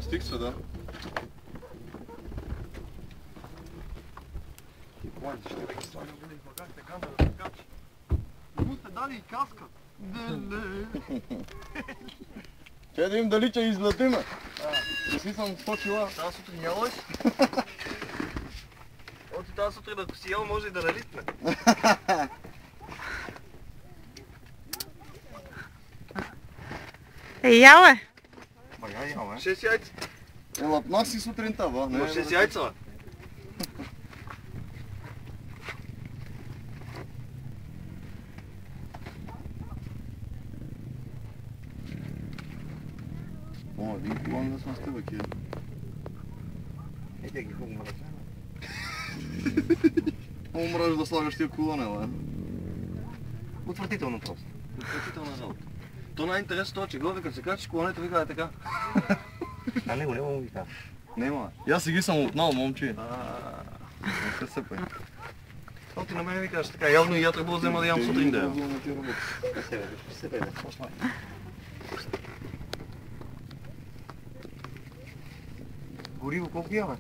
стих се, да. Ще да ги слагам в багаж, така да разкачи. Не му сте дали и каска. Не. Че да им дали, че излетиме. Не си съм 100 кила. Тази сутрин яла ли си? Оти тази сутрин, ако си ял, може и да налитне. Ял е. Ма я ял, 6 яйца. Лапнах си сутринта, ба. Ма 6 яйца, бе. О, един колон да сме с тебе, кие. Еде ги хубаво ръце. Умраш да слагаш тия колони, бе. Отвратително просто. Отвратителна работа. То най-интересно това, че горе, като се качиш колонето, вика е така. А него няма му вика. Нема. И аз си ги съм отнал, момче. Не се съпай. То ти на мен викаш така, явно и я трябва да взема да ям сутрин да ям. Се бе, гориво колко ява?